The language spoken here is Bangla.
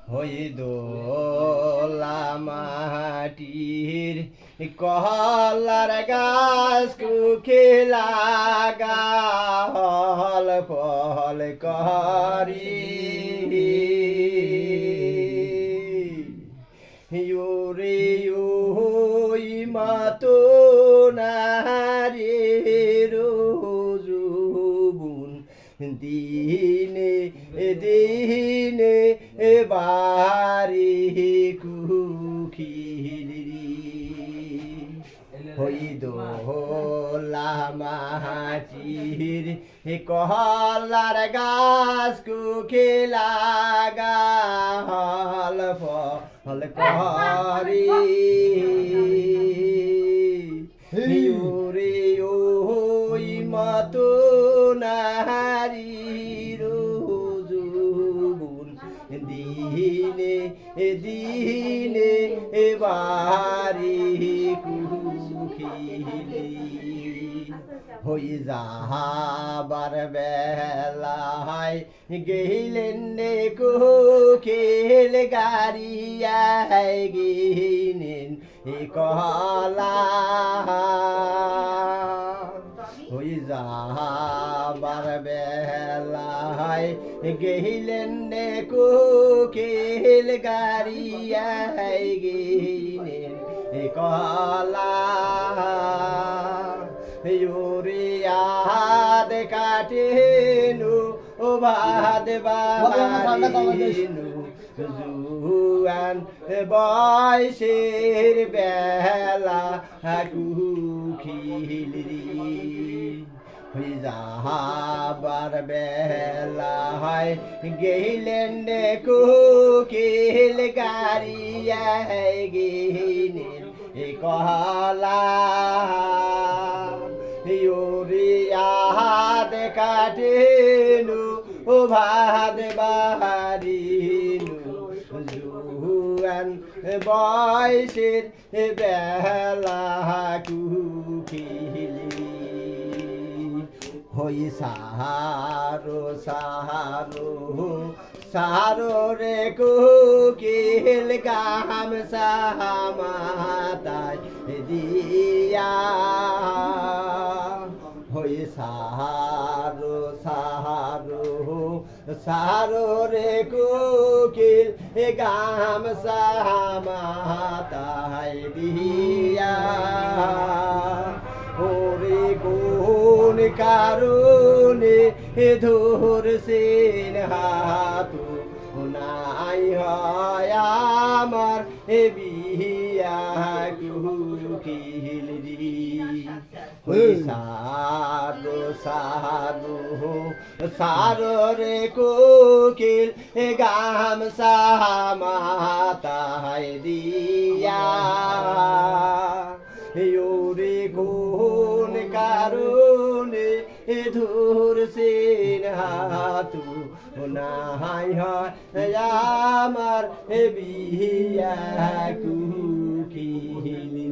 হই দোলা মাটির কলার গাছ কুখে লাগা হল ফল করি ইউরে ওই মাতো নারে রোজুবুন দিনে দিনে বাড়ি কুখিলি হই দোলা মাটির কলার গাছ কুখে লাগা হল ফল করি ইউরে ওই মতো নারী রোজুবুন দিনে দিনে বাড়ি কুখিলি হই যাহাবার বেলায় গেলেন কুখিল গাড়িয়ায় গিনেন কলা হই যাহাবার বেলায় গেলেন কুখিল গাড়িয়ায় গিনেন কলা ইউরিয়াদ কাটেনু ও ভাদ বাহারিনু জুয়ান বয়সের বেলা কুখিলি যাহাবার বেলা হয় গেলেন কুখিল গাড়িয়ায় গিনেন কলা ইউরিয়াদ কাটেনু ও ভাদ বাহারিনু জুয়ান বয়সের বেলা কুখিলি হই সাহারো সাহারো সাহারো রে কুকিল গাম সাহামাতায় দিয়া হই সাহারো সাহারো সাহারো রে কুকিল গাম সাহামাতায় দিয়া ওরে কোন কারণে ধরছেন হাতু নাই হয় আমার বিয়া কুখিলি সারো সারো সারো রে কোকিল গাম সামাতায় দিয়া ইউরে কোন কারণে ধরছেন হাতু নাই হয় আমার বিয়া কুখিলি